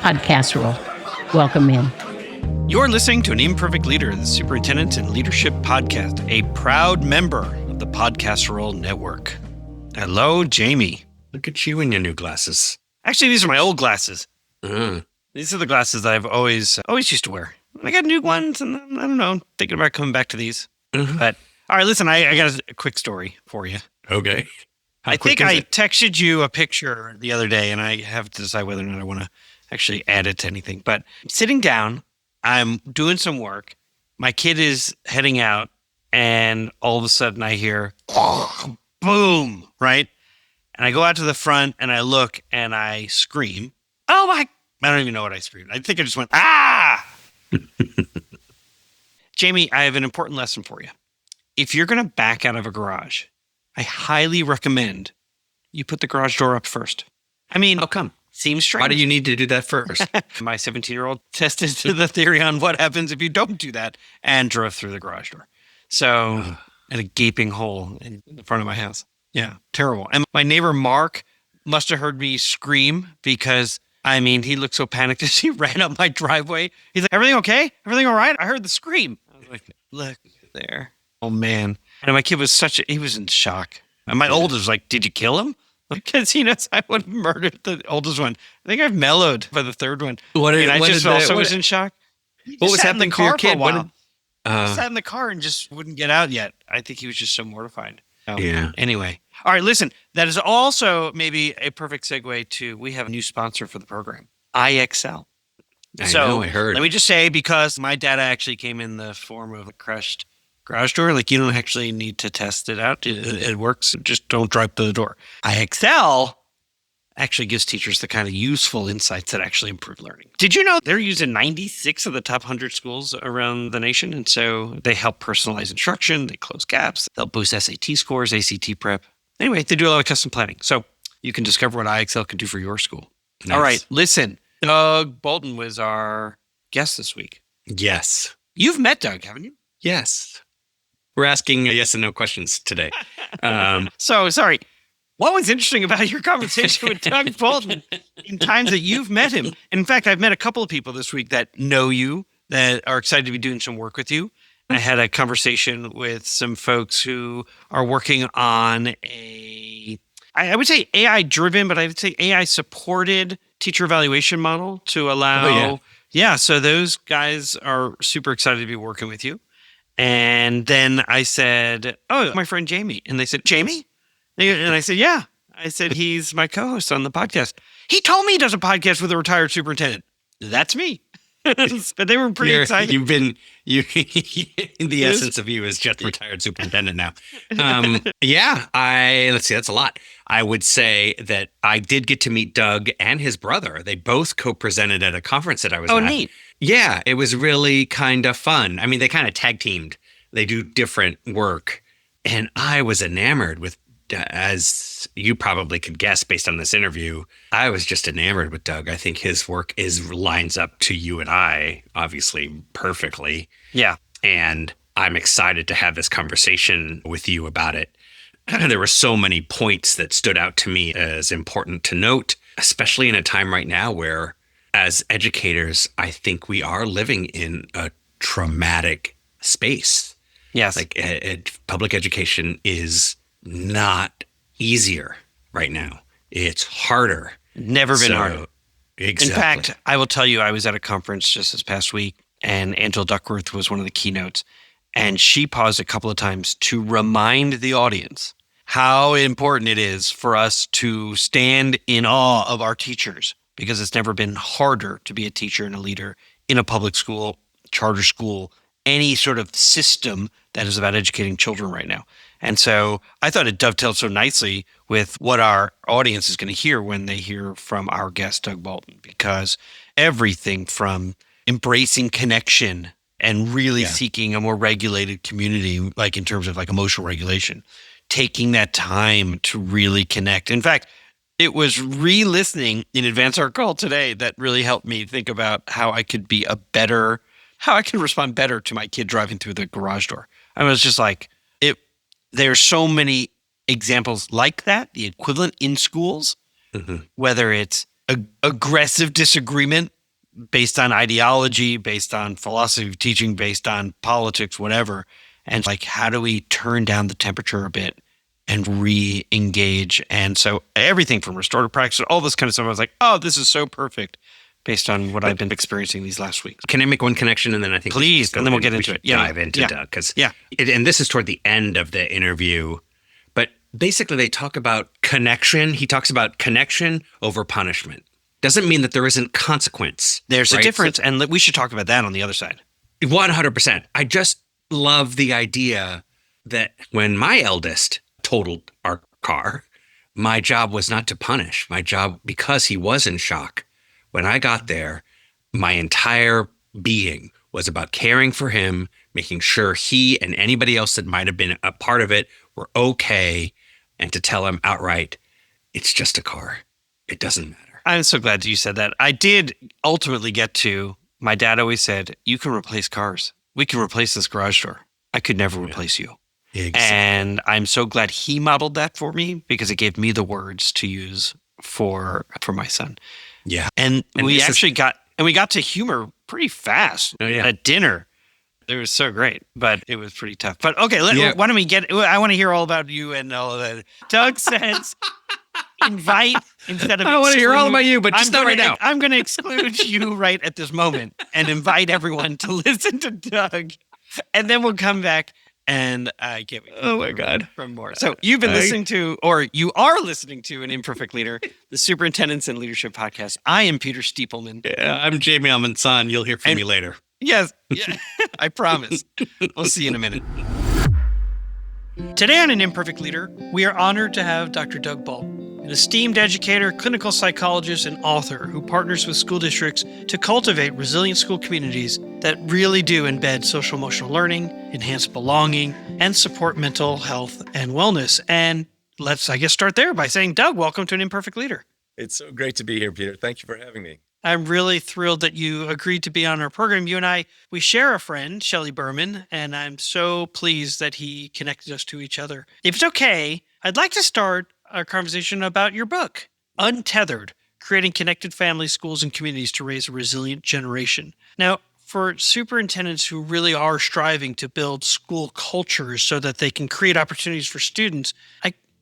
podcast role. Welcome in. You're listening to An Imperfect Leader, the Superintendents and Leadership Podcast, a proud member of the Podcast Roll Network. Hello, Jamie. Look at you in your new glasses. Actually, these are my old glasses. These are the glasses that I've always used to wear. I got new ones, and I don't know, thinking about coming back to these. But, all right, listen, I got a quick story for you. Okay. I think I texted you a picture the other day, and I have to decide whether or not I want to actually add it to anything. But sitting down, I'm doing some work. My kid is heading out, and all of a sudden I hear, boom, right? And I go out to the front, and I look, and I scream. Oh, my. I don't even know what I screamed. I think I just went, ah! Jamie, I have an important lesson for you. If you're going to back out of a garage, I highly recommend you put the garage door up first. I mean, how come? Seems strange. Why do you need to do that first? My 17-year-old tested the theory on what happens if you don't do that and drove through the garage door. So, at a gaping hole in the front of my house. Yeah, terrible. And my neighbor, Mark, must have heard me scream because, I mean, he looked so panicked as he ran up my driveway. He's like, everything okay? Everything all right? I heard the scream. I was like, look there. Oh, man. And my kid was he was in shock. And my oldest was like, did you kill him? Because he knows I would have murdered the oldest one. I think I've mellowed by the third one. I was in shock. What was happening to your kid? He sat in the car and just wouldn't get out yet. I think he was just so mortified. Yeah. Anyway. All right, listen. That is also maybe a perfect segue to, we have a new sponsor for the program, IXL. I heard. Let me just say, because my data actually came in the form of a crushed garage door, like you don't actually need to test it out. It works. Just don't drive to the door. IXL actually gives teachers the kind of useful insights that actually improve learning. Did you know they're used in 96 of the top 100 schools around the nation? And so they help personalize instruction. They close gaps. They'll boost SAT scores, ACT prep. Anyway, they do a lot of custom planning. So you can discover what IXL can do for your school. Nice. All right, listen. Doug Bolton was our guest this week. Yes. You've met Doug, haven't you? Yes. We're asking yes and no questions today. So, sorry. What was interesting about your conversation with Doug Bolton in times that you've met him? And in fact, I've met a couple of people this week that know you, that are excited to be doing some work with you. I had a conversation with some folks who are working on I would say AI-driven, but I would say AI-supported teacher evaluation model to allow. So those guys are super excited to be working with you. And then I said, oh, my friend Jamie. And they said, Jamie? And I said, yeah. I said, he's my co-host on the podcast. He told me he does a podcast with a retired superintendent. That's me. But they were pretty excited. The essence of you is just retired superintendent now. Let's see, that's a lot. I would say that I did get to meet Doug and his brother. They both co-presented at a conference that I was at. Oh, neat. Yeah, it was really kind of fun. I mean, they kind of tag teamed. They do different work. And I was enamored with, as you probably could guess based on this interview, I was just enamored with Doug. I think his work lines up to you and I, obviously, perfectly. Yeah. And I'm excited to have this conversation with you about it. There were so many points that stood out to me as important to note, especially in a time right now where, as educators, I think we are living in a traumatic space. Yes. Like public education is not easier right now. It's harder. Never been harder. Exactly. In fact, I will tell you, I was at a conference just this past week, and Angela Duckworth was one of the keynotes, and she paused a couple of times to remind the audience how important it is for us to stand in awe of our teachers, because it's never been harder to be a teacher and a leader in a public school, charter school, any sort of system that is about educating children right now. And so I thought it dovetailed so nicely with what our audience is going to hear when they hear from our guest, Doug Bolton, because everything from embracing connection and really seeking a more regulated community, like in terms of like emotional regulation, taking that time to really connect. In fact, it was re-listening in Advance Our Call today that really helped me think about how I could be how I can respond better to my kid driving through the garage door. I was just like, there's so many examples like that, the equivalent in schools, whether it's aggressive disagreement based on ideology, based on philosophy of teaching, based on politics, whatever. And like, how do we turn down the temperature a bit and re-engage? And so everything from restorative practice, all this kind of stuff, I was like, oh, this is so perfect based on what I've been experiencing these last weeks. Can I make one connection? And then I think please, and then we'll get into it. Dive into Doug. Because and this is toward the end of the interview. But basically they talk about connection. He talks about connection over punishment. Doesn't mean that there isn't consequence. There's right? a difference. And we should talk about that on the other side. 100%. I just love the idea that when my eldest totaled our car, my job was not to punish. My job, because he was in shock, when I got there, my entire being was about caring for him, making sure he and anybody else that might have been a part of it were okay, and to tell him outright, it's just a car. It doesn't matter. I'm so glad you said that. I did ultimately get to, my dad always said, you can replace cars. We can replace this garage door. I could never replace you. Exactly. And I'm so glad he modeled that for me, because it gave me the words to use for my son. Yeah. And we got to humor pretty fast at dinner. It was so great, but it was pretty tough. But okay, why don't we I want to hear all about you and all of that. Doug says, invite instead of I want to hear all about you, but just not right now. I'm going to exclude you right at this moment and invite everyone to listen to Doug. And then we'll come back and I can't wait. Oh my God. From more. So you've been listening to, or you are listening to, An Imperfect Leader, the Superintendents and Leadership Podcast. I am Peter Stiepelman. Yeah, I'm Jamie Almanson. You'll hear from me later. Yes, I promise. We'll see you in a minute. Today on An Imperfect Leader, we are honored to have Dr. Doug Bolton, an esteemed educator, clinical psychologist, and author who partners with school districts to cultivate resilient school communities that really do embed social-emotional learning, enhance belonging, and support mental health and wellness. And let's, start there by saying, Doug, welcome to An Imperfect Leader. It's so great to be here, Peter. Thank you for having me. I'm really thrilled that you agreed to be on our program. You and I, we share a friend, Shelley Berman, and I'm so pleased that he connected us to each other. If it's okay, I'd like to start our conversation about your book, Untethered, Creating Connected Families, Schools, and Communities to Raise a Resilient Generation. Now, for superintendents who really are striving to build school cultures so that they can create opportunities for students,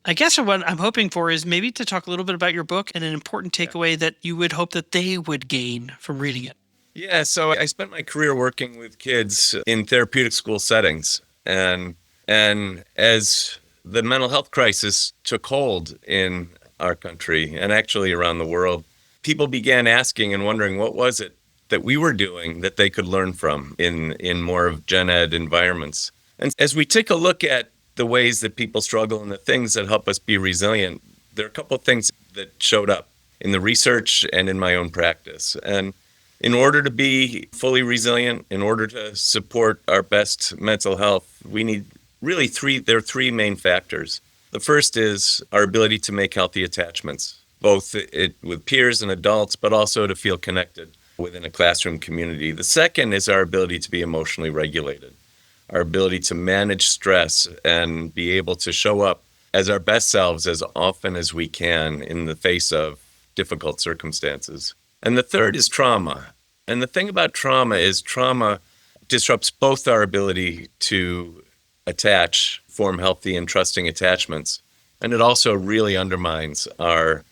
I guess what I'm hoping for is maybe to talk a little bit about your book and an important takeaway that you would hope that they would gain from reading it. Yeah, so I spent my career working with kids in therapeutic school settings. And as the mental health crisis took hold in our country and actually around the world, people began asking and wondering what was it that we were doing that they could learn from in more of gen ed environments. And as we take a look at the ways that people struggle and the things that help us be resilient, there are a couple of things that showed up in the research and in my own practice. And in order to be fully resilient, in order to support our best mental health, we need really there are three main factors. The first is our ability to make healthy attachments, both with peers and adults, but also to feel connected within a classroom community. The second is our ability to be emotionally regulated, our ability to manage stress and be able to show up as our best selves as often as we can in the face of difficult circumstances. And the third is trauma. And the thing about trauma is trauma disrupts both our ability to form healthy and trusting attachments, and it also really undermines our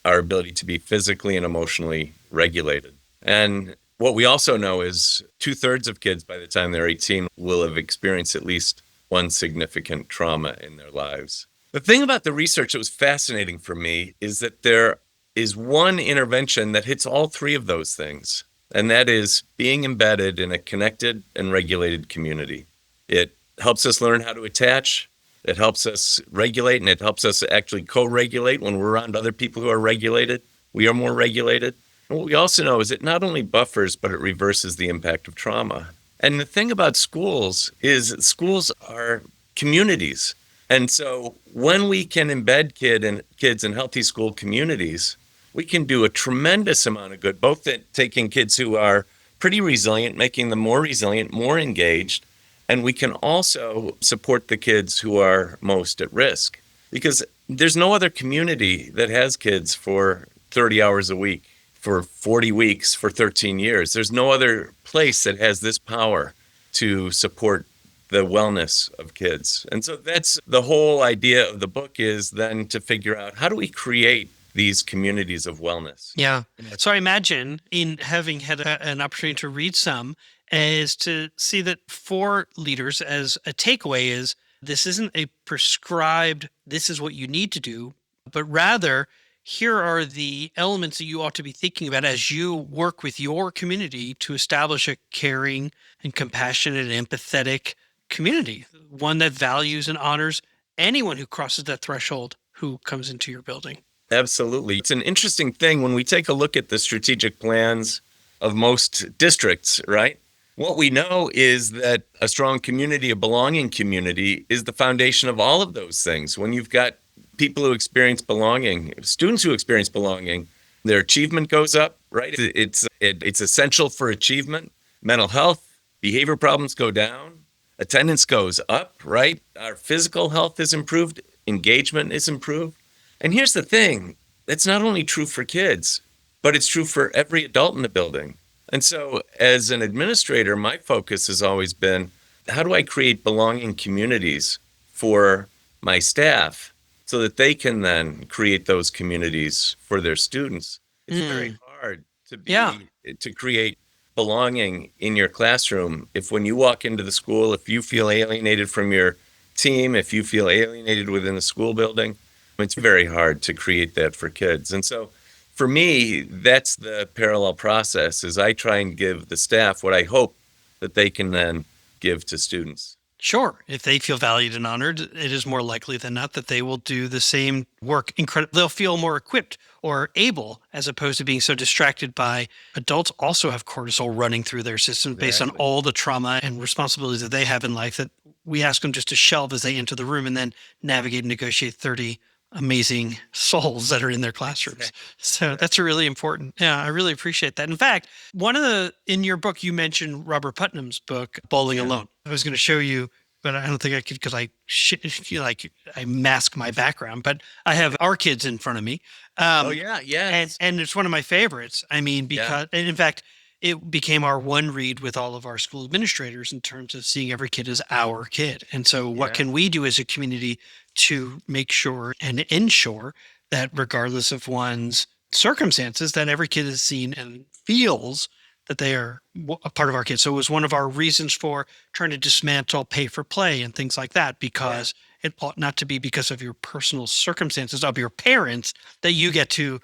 ability to be physically and emotionally regulated. And what we also know is 2/3 of kids by the time they're 18 will have experienced at least one significant trauma in their lives. The thing about the research that was fascinating for me is that there is one intervention that hits all three of those things, and that is being embedded in a connected and regulated community. It helps us learn how to attach, it helps us regulate, and it helps us actually co-regulate when we're around other people who are regulated. We are more regulated. And what we also know is it not only buffers, but it reverses the impact of trauma. And the thing about schools is that schools are communities. And so when we can embed kids in healthy school communities, we can do a tremendous amount of good, both at taking kids who are pretty resilient, making them more resilient, more engaged, and we can also support the kids who are most at risk. Because there's no other community that has kids for 30 hours a week, for 40 weeks for 13 years. There's no other place that has this power to support the wellness of kids. And so that's the whole idea of the book, is then to figure out, how do we create these communities of wellness? Yeah. So I imagine, in having had an opportunity to read some, is to see that for leaders, as a takeaway, is this isn't a prescribed, this is what you need to do, but rather, here are the elements that you ought to be thinking about as you work with your community to establish a caring and compassionate and empathetic community, one that values and honors anyone who crosses that threshold who comes into your building. Absolutely. It's an interesting thing when we take a look at the strategic plans of most districts, right? What we know is that a strong community, a belonging community, is the foundation of all of those things. When you've got people who experience belonging, students who experience belonging, their achievement goes up, right? It's essential for achievement. Mental health, behavior problems go down, attendance goes up, right? Our physical health is improved, engagement is improved. And here's the thing, it's not only true for kids, but it's true for every adult in the building. And so as an administrator, my focus has always been, how do I create belonging communities for my staff so that they can then create those communities for their students? It's very hard to create belonging in your classroom if, when you walk into the school, if you feel alienated from your team, if you feel alienated within the school building, it's very hard to create that for kids. And so for me, that's the parallel process, is I try and give the staff what I hope that they can then give to students. Sure. If they feel valued and honored, it is more likely than not that they will do the same work. They'll feel more equipped or able, as opposed to being so distracted by adults also have cortisol running through their systems based on all the trauma and responsibilities that they have in life, that we ask them just to shelve as they enter the room and then navigate and negotiate 30 amazing souls that are in their classrooms. So that's really important. Yeah, I really appreciate that. In fact, in your book, you mentioned Robert Putnam's book, Bowling Alone. I was going to show you, but I don't think I could, because I feel like I mask my background, but I have our kids in front of me. Yes. And it's one of my favorites. I mean, because, and in fact, it became our one read with all of our school administrators in terms of seeing every kid as our kid. And so what can we do as a community to make sure and ensure that, regardless of one's circumstances, that every kid is seen and feels that they are a part of our kids. So it was one of our reasons for trying to dismantle pay for play and things like that, because it ought not to be because of your personal circumstances of your parents that you get to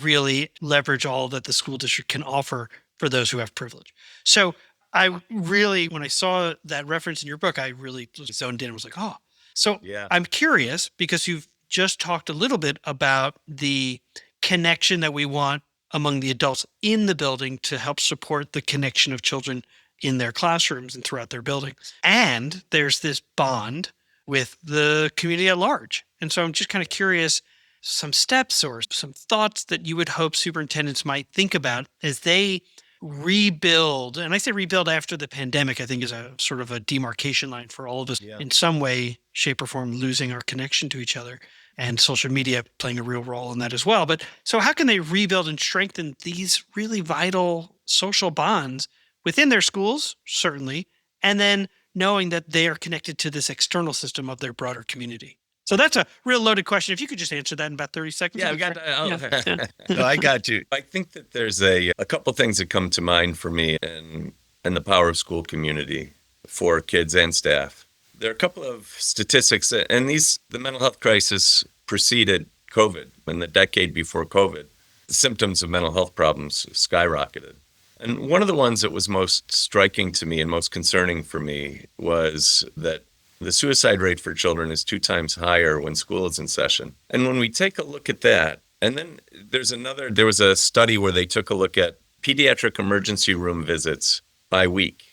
really leverage all that the school district can offer for those who have privilege. So I really, when I saw that reference in your book, I really zoned in and was like, oh. So I'm curious, because you've just talked a little bit about the connection that we want among the adults in the building to help support the connection of children in their classrooms and throughout their building. And there's this bond with the community at large. And so I'm just kind of curious, some steps or some thoughts that you would hope superintendents might think about as they rebuild. And I say rebuild after the pandemic, I think, is a sort of a demarcation line for all of us in some way, shape, or form, losing our connection to each other, and social media playing a real role in that as well. But so how can they rebuild and strengthen these really vital social bonds within their schools, certainly, and then knowing that they are connected to this external system of their broader community? So that's a real loaded question. If you could just answer that in about 30 seconds. Yeah, we got No, I got you. I think that there's a couple things that come to mind for me and the power of school community for kids and staff. There are a couple of statistics, and the mental health crisis preceded COVID. In the decade before COVID, the symptoms of mental health problems skyrocketed. And one of the ones that was most striking to me and most concerning for me was that the suicide rate for children is 2 times higher when school is in session. And when we take a look at that, and then there was a study where they took a look at pediatric emergency room visits by week.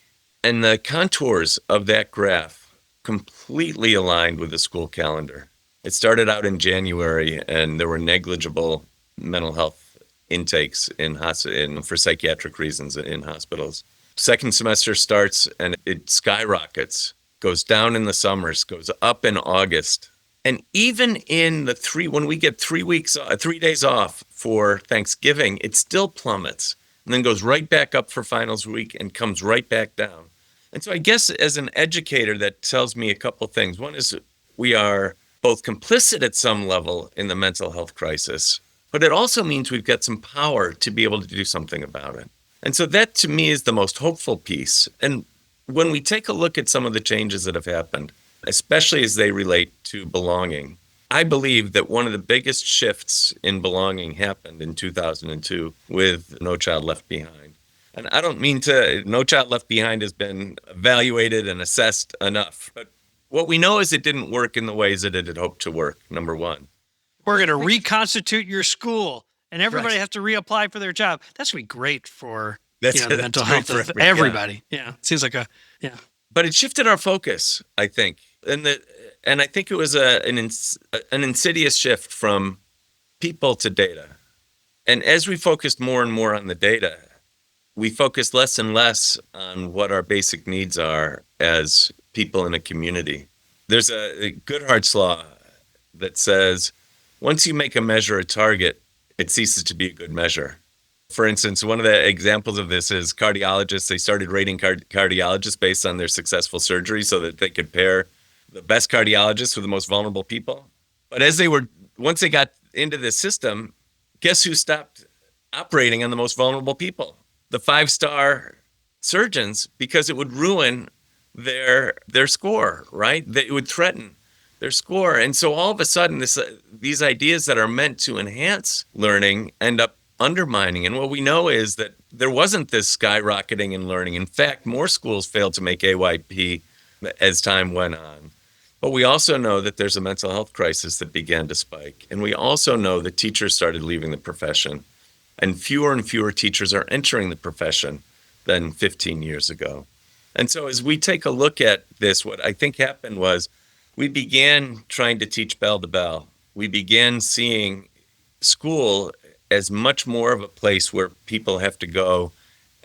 And the contours of that graph completely aligned with the school calendar. It started out in January, and there were negligible mental health intakes for psychiatric reasons in hospitals. Second semester starts, and it skyrockets. Goes down in the summers, goes up in August, And even in when we get 3 days off for Thanksgiving, it still plummets and then goes right back up for finals week and comes right back down. And so I guess as an educator, that tells me a couple things. One is we are both complicit at some level in the mental health crisis, but it also means we've got some power to be able to do something about it. And so that to me is the most hopeful piece. And when we take a look at some of the changes that have happened, especially as they relate to belonging, I believe that one of the biggest shifts in belonging happened in 2002 with No Child Left Behind. And I don't mean No Child Left Behind has been evaluated and assessed enough, but what we know is it didn't work in the ways that it had hoped to work, number one. We're going to reconstitute your school, and everybody has to reapply for their job. That's going to be great for the mental health of everybody. Yeah. Seems like But it shifted our focus, I think. And I think it was an insidious shift from people to data. And as we focused more and more on the data, we focused less and less on what our basic needs are as people in a community. There's a Goodhart's law that says, once you make a measure a target, it ceases to be a good measure. For instance, one of the examples of this is cardiologists. They started rating cardiologists based on their successful surgery so that they could pair the best cardiologists with the most vulnerable people. But once they got into this system, guess who stopped operating on the most vulnerable people? The 5-star surgeons, because it would ruin their score, right? It would threaten their score. And so all of a sudden, these ideas that are meant to enhance learning end up undermining. And what we know is that there wasn't this skyrocketing in learning. In fact, more schools failed to make AYP as time went on. But we also know that there's a mental health crisis that began to spike. And we also know that teachers started leaving the profession. And fewer teachers are entering the profession than 15 years ago. And so as we take a look at this, what I think happened was we began trying to teach bell to bell. We began seeing school as much more of a place where people have to go,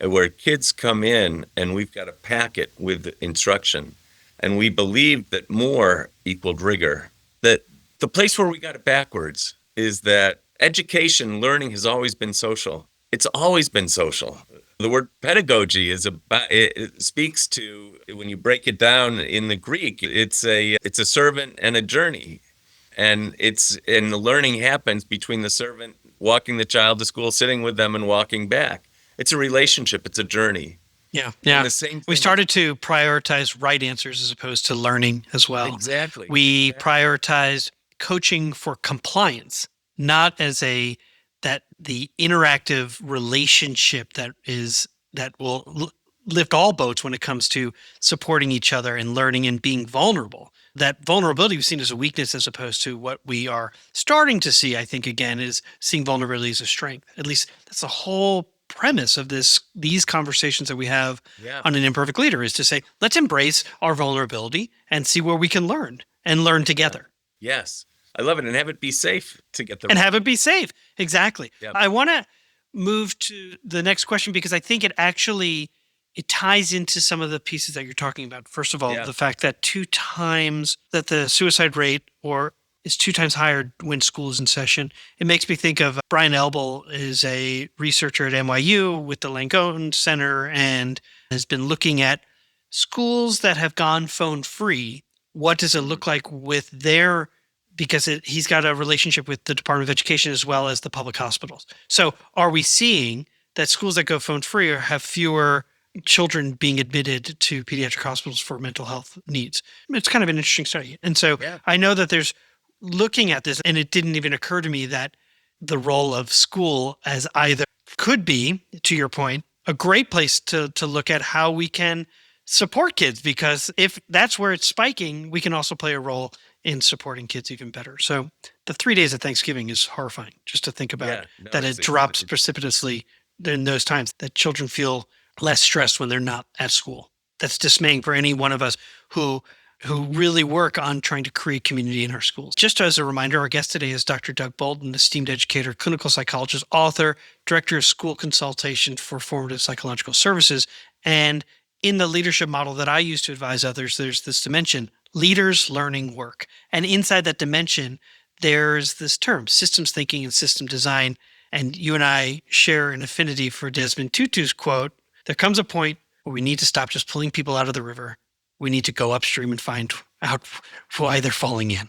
where kids come in and we've got a packet with instruction. And we believed that more equaled rigor. That the place where we got it backwards is that education, learning has always been social. It's always been social. The word pedagogy it speaks to, when you break it down in the Greek, it's a servant and a journey. And the learning happens between the servant walking the child to school, sitting with them and walking back. It's a relationship, it's a journey. Yeah. We started to prioritize right answers as opposed to learning as well. Exactly. We prioritized coaching for compliance, not as that the interactive relationship that will lift all boats when it comes to supporting each other and learning and being vulnerable. That vulnerability we've seen as a weakness as opposed to what we are starting to see, I think, again, is seeing vulnerability as a strength. At least that's the whole premise of these conversations that we have on An Imperfect Leader, is to say, let's embrace our vulnerability and see where we can learn and learn together. Yes. I love it. And have it be safe to get there. And have it be safe. Exactly. Yep. I want to move to the next question because I think it ties into some of the pieces that you're talking about. First of all, the fact that the suicide rate is 2 times higher when school is in session. It makes me think of Brian Elbel is a researcher at NYU with the Langone Center and has been looking at schools that have gone phone free. What does it look like with because he's got a relationship with the Department of Education as well as the public hospitals. So are we seeing that schools that go phone free have fewer children being admitted to pediatric hospitals for mental health needs? It's kind of an interesting study. And so I know that there's looking at this, and it didn't even occur to me that the role of school as either could be, to your point, a great place to look at how we can support kids, because if that's where it's spiking, we can also play a role in supporting kids even better. So the 3 days of Thanksgiving is horrifying just to think about that it drops precipitously in those times, that children feel less stressed when they're not at school. That's dismaying for any one of us who really work on trying to create community in our schools. Just as a reminder, our guest today is Dr. Doug Bolton, esteemed educator, clinical psychologist, author, director of school consultation for Formative Psychological Services. And in the leadership model that I use to advise others, there's this dimension, leaders learning work. And inside that dimension, there's this term, systems thinking and system design. And you and I share an affinity for Desmond Tutu's quote, there comes a point where we need to stop just pulling people out of the river. We need to go upstream and find out why they're falling in.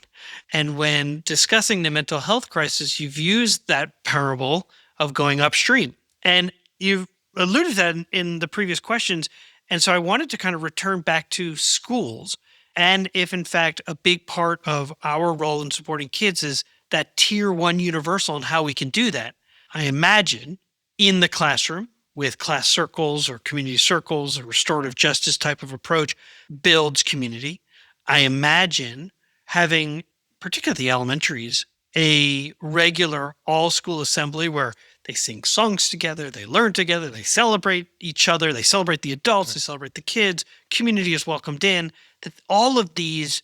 And when discussing the mental health crisis, you've used that parable of going upstream. And you've alluded to that in the previous questions. And so I wanted to kind of return back to schools. And if, in fact, a big part of our role in supporting kids is that tier one universal and how we can do that, I imagine in the classroom with class circles or community circles, a restorative justice type of approach builds community. I imagine having, particularly the elementaries, a regular all-school assembly where they sing songs together, they learn together, they celebrate each other, they celebrate the adults, they celebrate the kids, community is welcomed in, that all of these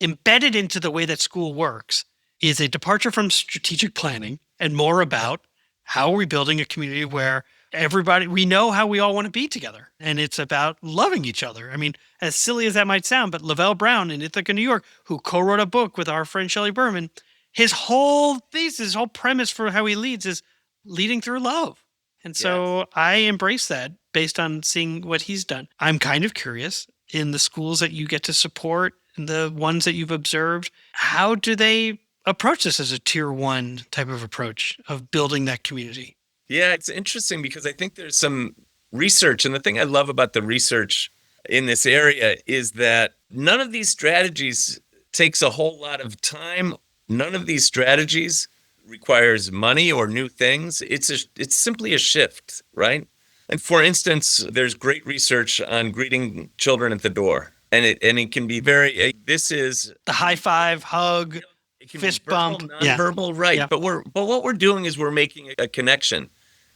embedded into the way that school works is a departure from strategic planning and more about how are we building a community where everybody, we know how we all want to be together. And it's about loving each other. I mean, as silly as that might sound, but Lavelle Brown in Ithaca, New York, who co-wrote a book with our friend Shelley Berman, his whole thesis, his whole premise for how he leads is leading through love. And so I embrace that based on seeing what he's done. I'm kind of curious in the schools that you get to support and the ones that you've observed, how do they approach this as a tier one type of approach of building that community? Yeah, it's interesting because I think there's some research. And the thing I love about the research in this area is that none of these strategies takes a whole lot of time. None of these strategies requires money or new things. It's simply a shift, right? And for instance, there's great research on greeting children at the door. And it can be very, this is the high five, hug, fist bump, nonverbal, right? Yeah. But what we're doing is we're making a connection.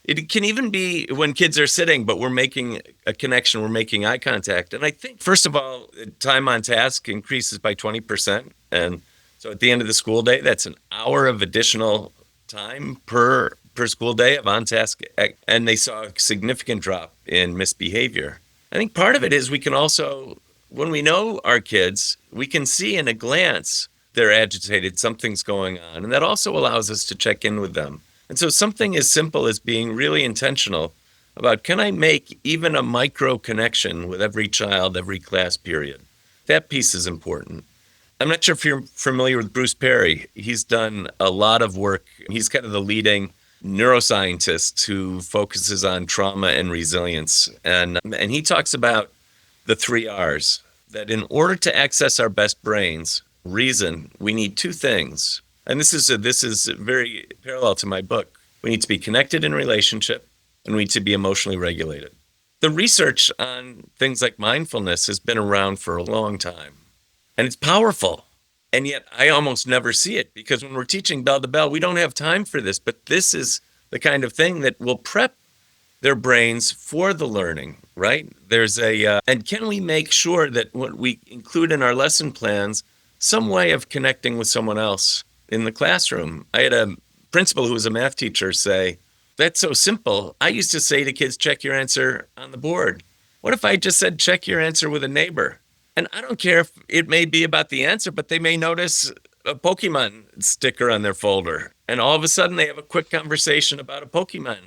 It can even be when kids are sitting, but we're making a connection, we're making eye contact. And I think, first of all, time on task increases by 20%. And so at the end of the school day, that's an hour of additional time per school day of on task. And they saw a significant drop in misbehavior. I think part of it is we can also, when we know our kids, we can see in a glance they're agitated, something's going on. And that also allows us to check in with them. And so something as simple as being really intentional about, can I make even a micro connection with every child, every class period? That piece is important. I'm not sure if you're familiar with Bruce Perry. He's done a lot of work. He's kind of the leading neuroscientist who focuses on trauma and resilience. And he talks about the 3 R's, that in order to access our best brains, reason, we need 2 things. And this is very parallel to my book. We need to be connected in relationship, and we need to be emotionally regulated. The research on things like mindfulness has been around for a long time, and it's powerful. And yet I almost never see it, because when we're teaching bell to bell, we don't have time for this. But this is the kind of thing that will prep their brains for the learning, right? There's and can we make sure that what we include in our lesson plans, some way of connecting with someone else in the classroom? I had a principal who was a math teacher say, that's so simple. I used to say to kids, check your answer on the board. What if I just said, check your answer with a neighbor? And I don't care if it may be about the answer, but they may notice a Pokemon sticker on their folder. And all of a sudden they have a quick conversation about a Pokemon.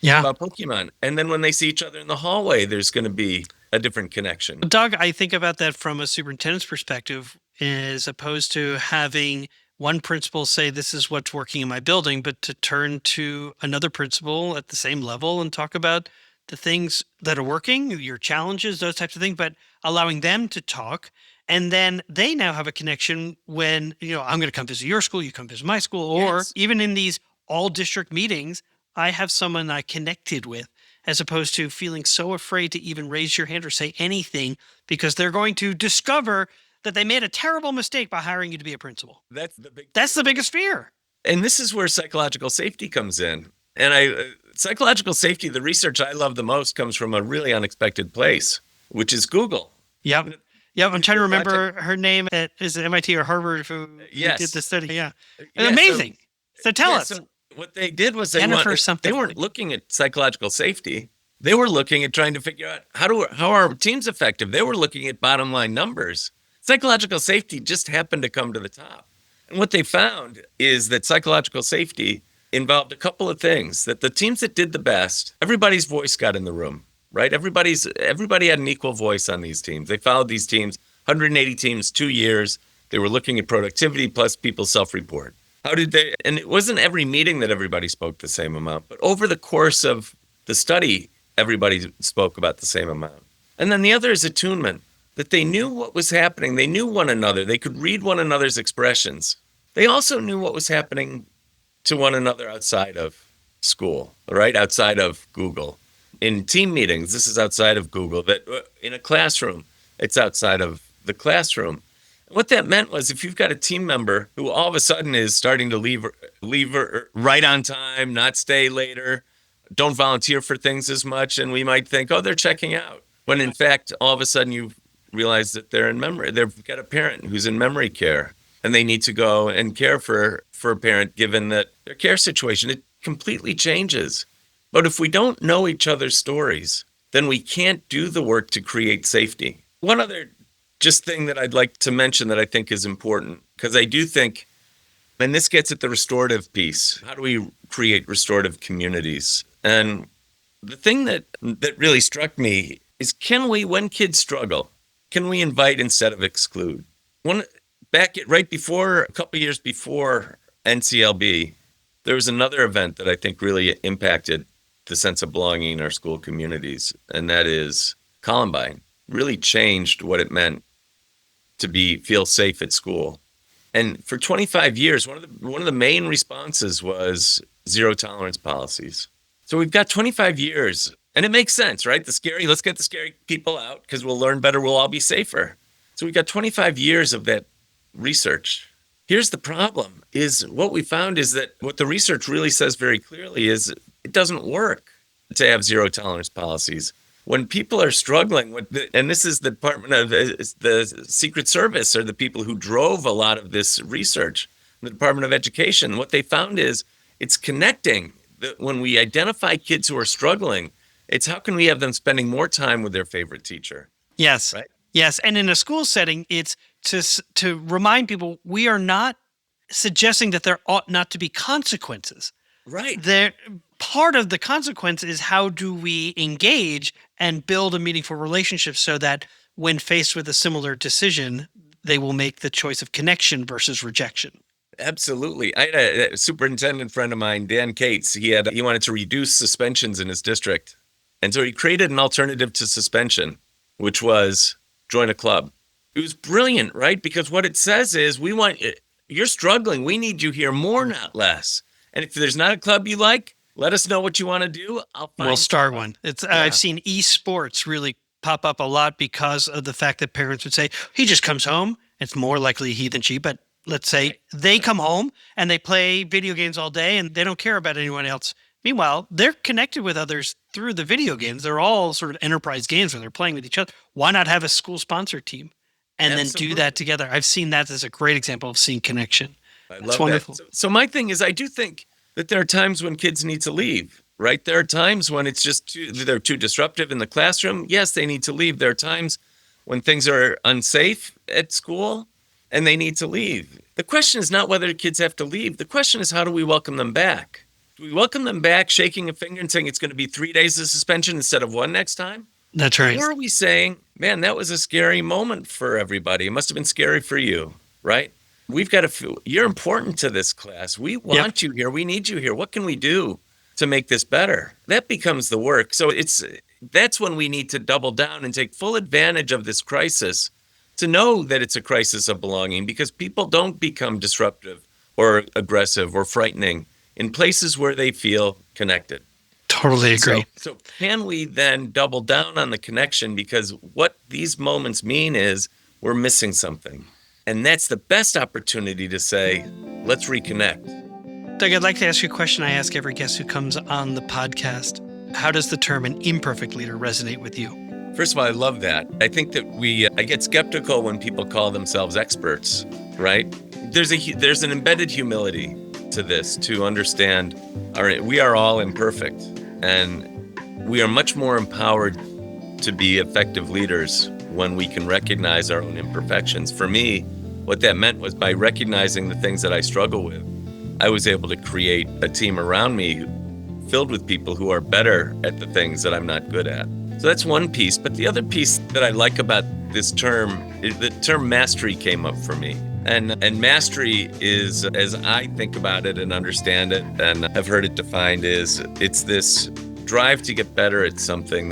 Yeah. About Pokemon. And then when they see each other in the hallway, there's going to be a different connection. Doug, I think about that from a superintendent's perspective, as opposed to having one principal say, this is what's working in my building, but to turn to another principal at the same level and talk about the things that are working, your challenges, those types of things, but allowing them to talk. And then they now have a connection when, I'm going to come visit your school, you come visit my school, or even in these all district meetings, I have someone I connected with, as opposed to feeling so afraid to even raise your hand or say anything because they're going to discover that they made a terrible mistake by hiring you to be a principal. That's the biggest fear. And this is where psychological safety comes in. And psychological safety, the research I love the most comes from a really unexpected place, which is Google. Yep. I'm trying to remember her name. Is it MIT or Harvard who did the study? Yeah. Amazing. So tell us. So what they did was they weren't looking at psychological safety. They were looking at trying to figure out how are teams effective. They were looking at bottom line numbers. Psychological safety just happened to come to the top. And what they found is that psychological safety involved a couple of things, that the teams that did the best, everybody's voice got in the room, right? Everybody had an equal voice on these teams. They followed these teams, 180 teams, 2 years. They were looking at productivity plus people self-report. How did they, and it wasn't every meeting that everybody spoke the same amount, but over the course of the study, everybody spoke about the same amount. And then the other is attunement, that they knew what was happening. They knew one another. They could read one another's expressions. They also knew what was happening to one another outside of school, right? Outside of Google. In team meetings, this is outside of Google. That in a classroom, it's outside of the classroom. What that meant was if you've got a team member who all of a sudden is starting to leave right on time, not stay later, don't volunteer for things as much, and we might think, oh, they're checking out. When in fact, all of a sudden you realize that they're in memory. They've got a parent who's in memory care, and they need to go and care for a parent given that their care situation, it completely changes. But if we don't know each other's stories, then we can't do the work to create safety. One other just thing that I'd like to mention that I think is important, because I do think, and this gets at the restorative piece, how do we create restorative communities? And the thing that really struck me is, can we, when kids struggle, can we invite instead of exclude? Right before, a couple years before NCLB, there was another event that I think really impacted the sense of belonging in our school communities, and that is Columbine. Really changed what it meant to feel safe at school. And for 25 years, one of the main responses was zero tolerance policies. So we've got 25 years, and it makes sense, right? Let's get the scary people out because we'll learn better, we'll all be safer. So we've got 25 years of that research. Here's the problem, is what we found is that what the research really says very clearly is it doesn't work to have zero tolerance policies. When people are struggling, and this is the Department of the Secret Service are the people who drove a lot of this research, the Department of Education, what they found is it's connecting. When we identify kids who are struggling, it's how can we have them spending more time with their favorite teacher? Yes. Right? Yes. And in a school setting, it's to remind people we are not suggesting that there ought not to be consequences. Right. Part of the consequence is how do we engage and build a meaningful relationship so that when faced with a similar decision, they will make the choice of connection versus rejection. Absolutely. I had a superintendent friend of mine, Dan Cates. He wanted to reduce suspensions in his district. And so he created an alternative to suspension, which was join a club. It was brilliant, right? Because what it says is you're struggling. We need you here more, not less. And if there's not a club you like, let us know what you want to do. We'll start one. I've seen esports really pop up a lot because of the fact that parents would say, he just comes home. It's more likely he than she, but let's say they come home and they play video games all day and they don't care about anyone else. Meanwhile, they're connected with others through the video games. They're all sort of enterprise games where they're playing with each other. Why not have a school sponsor team and then do that together? I've seen that as a great example of seeing connection. That's wonderful. So my thing is, I do think that there are times when kids need to leave, right? There are times when it's just they're too disruptive in the classroom. Yes, they need to leave. There are times when things are unsafe at school and they need to leave. The question is not whether kids have to leave. The question is, how do we welcome them back? Do we welcome them back shaking a finger and saying it's going to be 3 days of suspension instead of 1 next time? That's right. Or are we saying, man, that was a scary moment for everybody. It must have been scary for you, right? We've got to feel you're important to this class. We want you here. We need you here. What can we do to make this better? That becomes the work. So that's when we need to double down and take full advantage of this crisis to know that it's a crisis of belonging, because people don't become disruptive or aggressive or frightening in places where they feel connected. Totally agree. So can we then double down on the connection? Because what these moments mean is we're missing something. And that's the best opportunity to say, let's reconnect. Doug, I'd like to ask you a question I ask every guest who comes on the podcast. How does the term an imperfect leader resonate with you? First of all, I love that. I think that I get skeptical when people call themselves experts, right? There's an embedded humility to this, to understand we are all imperfect, and we are much more empowered to be effective leaders when we can recognize our own imperfections. For me, what that meant was by recognizing the things that I struggle with, I was able to create a team around me filled with people who are better at the things that I'm not good at. So that's one piece. But the other piece that I like about this term, the term mastery came up for me. And mastery is, as I think about it and understand it, and I've heard it defined, is it's this drive to get better at something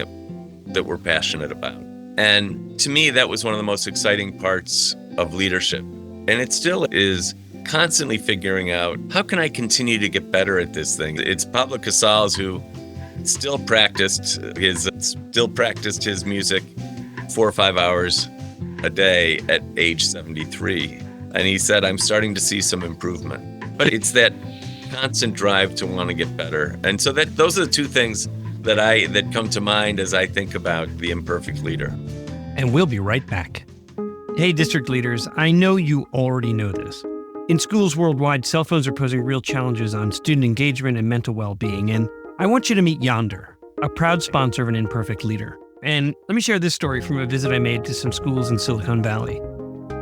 that we're passionate about. And to me, that was one of the most exciting parts of leadership. And it still is, constantly figuring out, how can I continue to get better at this thing? It's Pablo Casals who still practiced his music 4 or 5 hours a day at age 73. And he said, I'm starting to see some improvement. But it's that constant drive to want to get better. And so those are the two things that come to mind as I think about the imperfect leader. And we'll be right back. Hey, district leaders, I know you already know this. In schools worldwide, cell phones are posing real challenges on student engagement and mental well-being. And I want you to meet Yonder, a proud sponsor of An Imperfect Leader. And let me share this story from a visit I made to some schools in Silicon Valley.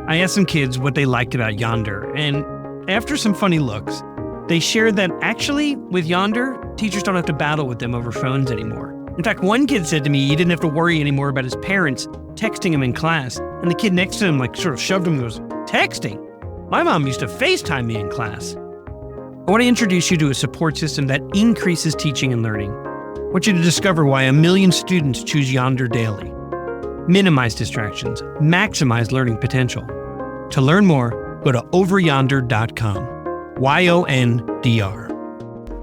I asked some kids what they liked about Yonder, and after some funny looks, they shared that actually, with Yonder, teachers don't have to battle with them over phones anymore. In fact, one kid said to me he didn't have to worry anymore about his parents texting him in class, and the kid next to him sort of shoved him and goes, "Texting? My mom used to FaceTime me in class." I want to introduce you to a support system that increases teaching and learning. I want you to discover why 1 million students choose Yonder daily. Minimize distractions, maximize learning potential. To learn more, go to overyonder.com. YONDR.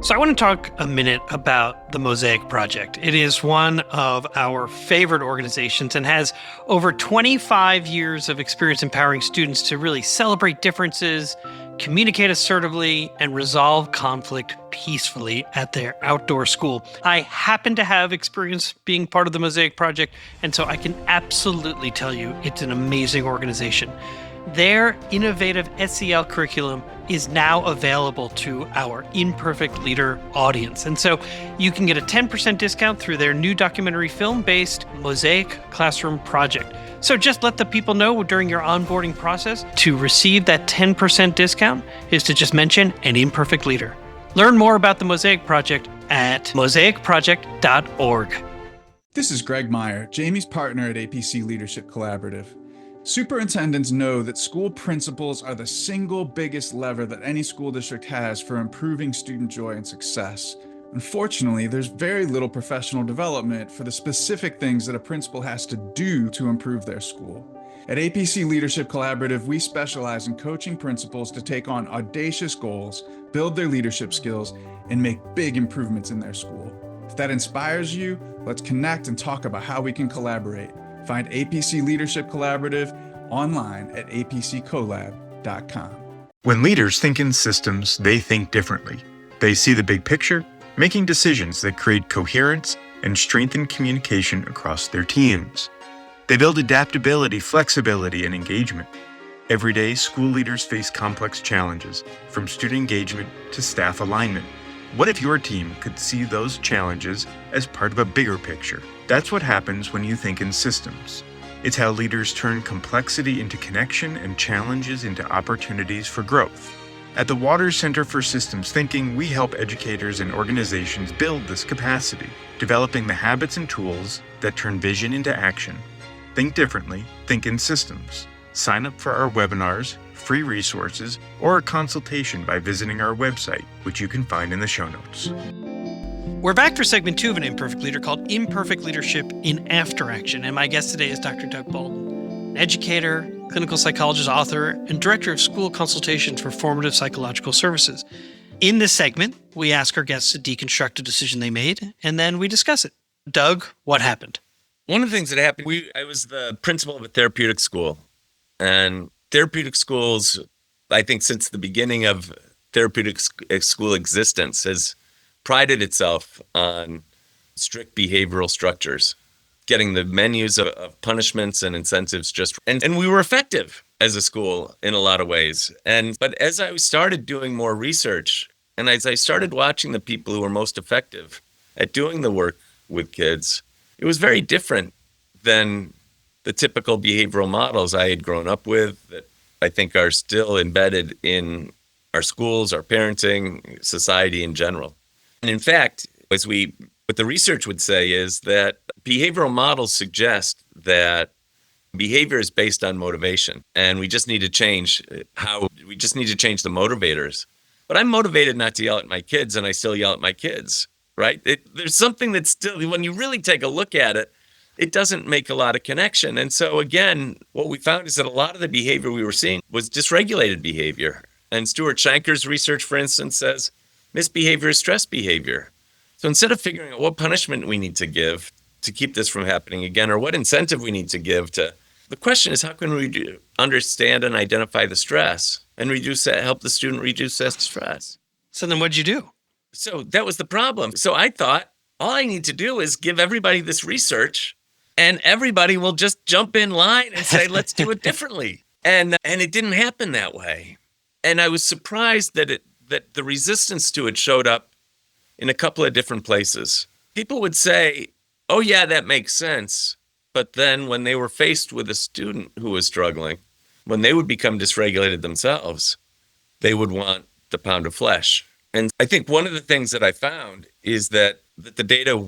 So I want to talk a minute about the Mosaic Project. It is one of our favorite organizations and has over 25 years of experience empowering students to really celebrate differences, communicate assertively, and resolve conflict peacefully at their outdoor school. I happen to have experience being part of the Mosaic Project, and so I can absolutely tell you it's an amazing organization. Their innovative SEL curriculum is now available to our Imperfect Leader audience. And so you can get a 10% discount through their new documentary film-based Mosaic Classroom Project. So just let the people know during your onboarding process to receive that 10% discount is to just mention An Imperfect Leader. Learn more about the Mosaic Project at mosaicproject.org. This is Greg Meyer, Jamie's partner at APC Leadership Collaborative. Superintendents know that school principals are the single biggest lever that any school district has for improving student joy and success. Unfortunately, there's very little professional development for the specific things that a principal has to do to improve their school. At APC Leadership Collaborative, we specialize in coaching principals to take on audacious goals, build their leadership skills, and make big improvements in their school. If that inspires you, let's connect and talk about how we can collaborate. Find APC Leadership Collaborative online at apccolab.com. When leaders think in systems, they think differently. They see the big picture, making decisions that create coherence and strengthen communication across their teams. They build adaptability, flexibility, and engagement. Every day, school leaders face complex challenges, from student engagement to staff alignment. What if your team could see those challenges as part of a bigger picture? That's what happens when you think in systems. It's how leaders turn complexity into connection and challenges into opportunities for growth. At the Waters Center for Systems Thinking, we help educators and organizations build this capacity, developing the habits and tools that turn vision into action. Think differently, think in systems. Sign up for our webinars, free resources, or a consultation by visiting our website, which you can find in the show notes. We're back for segment 2 of An Imperfect Leader called Imperfect Leadership in After Action. And my guest today is Dr. Doug Bolton, an educator, clinical psychologist, author, and director of school consultations for Formative Psychological Services. In this segment, we ask our guests to deconstruct a decision they made, and then we discuss it. Doug, what happened? One of the things that happened, I was the principal of a therapeutic school. And therapeutic schools, I think since the beginning of therapeutic school existence, has prided itself on strict behavioral structures, getting the menus of punishments and incentives and we were effective as a school in a lot of ways. But as I started doing more research, and as I started watching the people who were most effective at doing the work with kids, it was very different than the typical behavioral models I had grown up with that I think are still embedded in our schools, our parenting, society in general. And in fact, what the research would say is that behavioral models suggest that behavior is based on motivation, and we just need to change the motivators. But I'm motivated not to yell at my kids, and I still yell at my kids, right? There's something that's still, when you really take a look at it, it doesn't make a lot of connection. And so again, what we found is that a lot of the behavior we were seeing was dysregulated behavior. And Stuart Shanker's research, for instance, says misbehavior is stress behavior. So instead of figuring out what punishment we need to give to keep this from happening again, or what incentive we need to give the question is, how can we understand and identify the stress and help the student reduce that stress? So then what'd you do? So that was the problem. So I thought, all I need to do is give everybody this research, and everybody will just jump in line and say, let's do it differently. And it didn't happen that way. And I was surprised that the resistance to it showed up in a couple of different places. People would say, oh yeah, that makes sense. But then when they were faced with a student who was struggling, when they would become dysregulated themselves, they would want the pound of flesh. And I think one of the things that I found is that the data,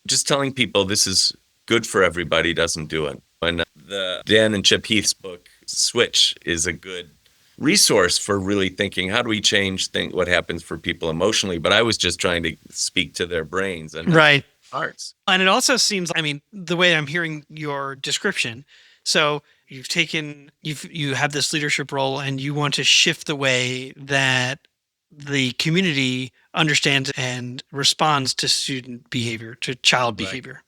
just telling people this is good for everybody, doesn't do it. And the Dan and Chip Heath's book, Switch, is a good resource for really thinking, how do we change what happens for people emotionally? But I was just trying to speak to their brains and hearts. And it also seems, the way I'm hearing your description, so you have this leadership role and you want to shift the way that the community understands and responds to student behavior, to child behavior.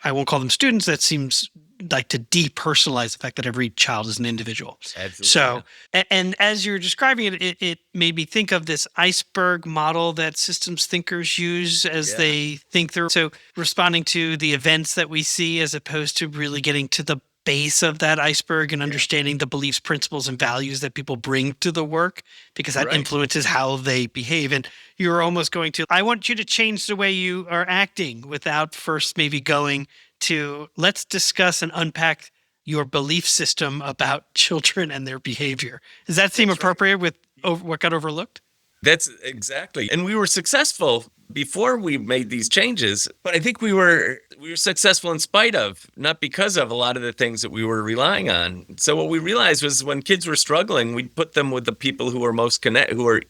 I won't call them students. That seems like to depersonalize the fact that every child is an individual. Absolutely. So, and as you're describing it, it made me think of this iceberg model that systems thinkers use as they think through. So responding to the events that we see as opposed to really getting to the base of that iceberg and understanding the beliefs, principles, and values that people bring to the work, because that influences how they behave. And you're almost going to, I want you to change the way you are acting without first maybe going to, let's discuss and unpack your belief system about children and their behavior. Does that seem appropriate with what got overlooked? That's exactly. And we were successful before we made these changes, but I think we were successful in spite of, not because of, a lot of the things that we were relying on. So what we realized was when kids were struggling, we'd put them with the people who were who were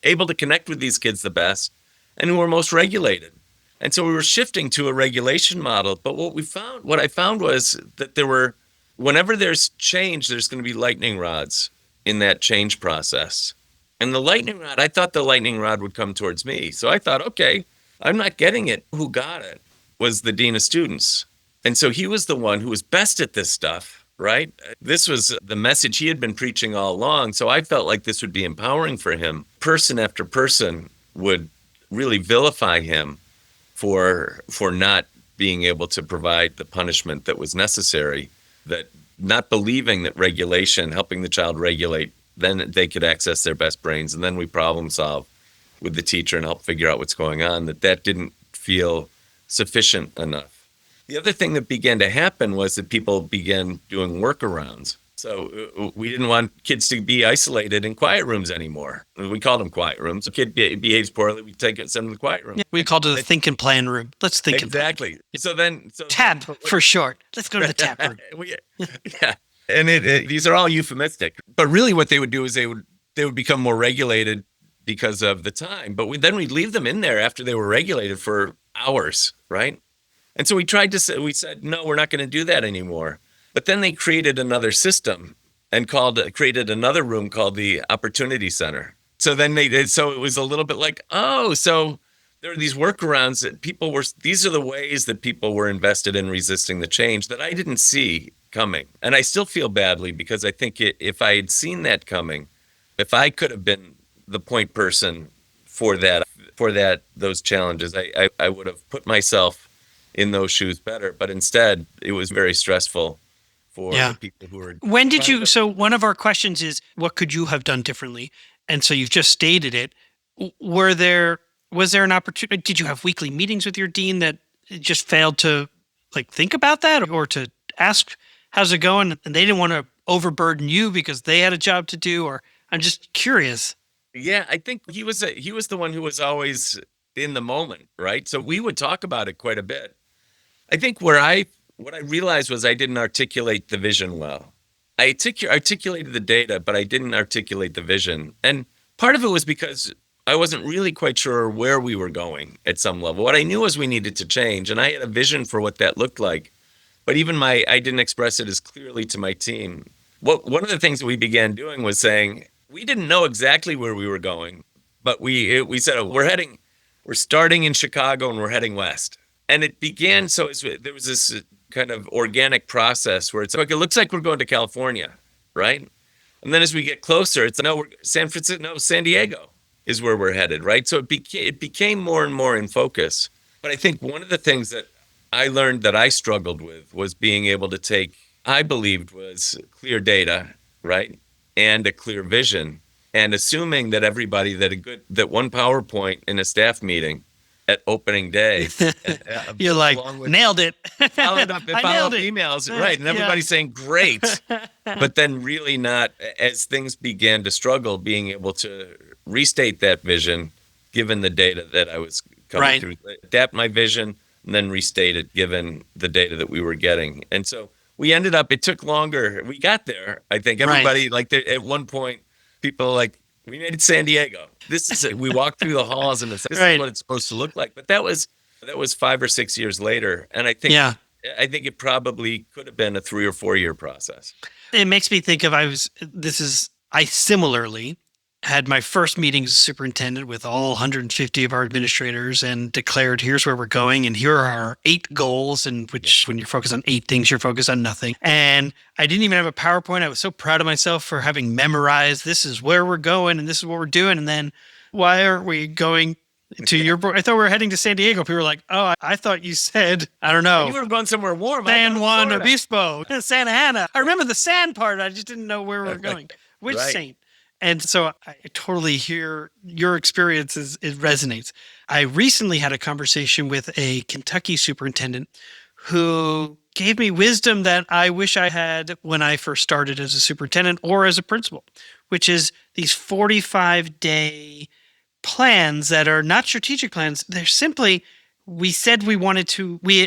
able to connect with these kids the best and who were most regulated. And so we were shifting to a regulation model. But what I found was that whenever there's change, there's going to be lightning rods in that change process. And I thought the lightning rod would come towards me. So I thought, okay, I'm not getting it. Who got it was the dean of students. And so he was the one who was best at this stuff, right? This was the message he had been preaching all along. So I felt like this would be empowering for him. Person after person would really vilify him for not being able to provide the punishment that was necessary, that not believing that regulation, helping the child regulate, then they could access their best brains, and then we problem solve with the teacher and help figure out what's going on, that didn't feel sufficient enough. The other thing that began to happen was that people began doing workarounds. So we didn't want kids to be isolated in quiet rooms anymore. We called them quiet rooms. If a kid behaves poorly, we send them to the quiet room. Yeah, we called it the think and plan room. Let's think exactly. And plan. So TAP for short. Let's go to the TAP room. Yeah. And these are all euphemistic. But really what they would do is they would become more regulated because of the time. But then we'd leave them in there after they were regulated for hours, right? And so we said, no, we're not going to do that anymore. But then they created another system and created another room called the Opportunity Center. So then so it was a little bit like, so there are these workarounds that these are the ways that people were invested in resisting the change that I didn't see coming. And I still feel badly because I think if I had seen that coming, if I could have been the point person for those challenges, I would have put myself in those shoes better. But instead, it was very stressful for the people who were. When did you? So one of our questions is, what could you have done differently? And so you've just stated it. Was there an opportunity? Did you have weekly meetings with your dean that just failed to think about that, or to ask how's it going? And they didn't want to overburden you because they had a job to do, or I'm just curious. Yeah, I think he was the one who was always in the moment, right? So we would talk about it quite a bit. I think what I realized was I didn't articulate the vision well. I articulated the data, but I didn't articulate the vision. And part of it was because I wasn't really quite sure where we were going at some level. What I knew was we needed to change, and I had a vision for what that looked like. But even I didn't express it as clearly to my team. One of the things that we began doing was saying, we didn't know exactly where we were going, but we said, we're starting in Chicago and we're heading west. And it began, there was this kind of organic process where it's like, it looks like we're going to California, right? And then as we get closer, it's San Diego is where we're headed, right? So it became more and more in focus. But I think one of the things that I learned that I struggled with was being able to take, I believed was clear data, right? And a clear vision, and assuming that everybody, that one PowerPoint in a staff meeting at opening day, you're like, nailed it. Followed up emails, right? And everybody's saying, great. But then really not, as things began to struggle, being able to restate that vision, given the data that I was coming through, adapt my vision, and then restate it, given the data that we were getting. And so we ended up, it took longer. We got there. I think everybody, at one point, people we made it San Diego. We walked through the halls and this is what it's supposed to look like. But that was 5 or 6 years later. And I think it probably could have been a 3 or 4 year process. It makes me think of, I similarly had my first meeting as a superintendent with all 150 of our administrators and declared, here's where we're going. And here are our 8 goals, and which when you're focused on 8 things, you're focused on nothing. And I didn't even have a PowerPoint. I was so proud of myself for having memorized, this is where we're going and this is what we're doing. And then why are we going to your board? I thought we were heading to San Diego. People were like, oh, I thought you said, I don't know. You were going somewhere warm. San Juan Obispo, Santa Ana. I remember the sand part. I just didn't know where we were going. Which saint? And so I totally hear your experiences. It resonates. I recently had a conversation with a Kentucky superintendent who gave me wisdom that I wish I had when I first started as a superintendent or as a principal, which is these 45-day plans that are not strategic plans. They're simply, we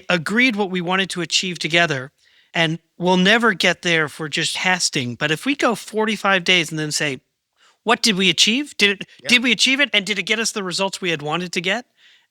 agreed what we wanted to achieve together, and we'll never get there if we're just hasting. But if we go 45 days and then say, what did we achieve? Did we achieve it? And did it get us the results we had wanted to get?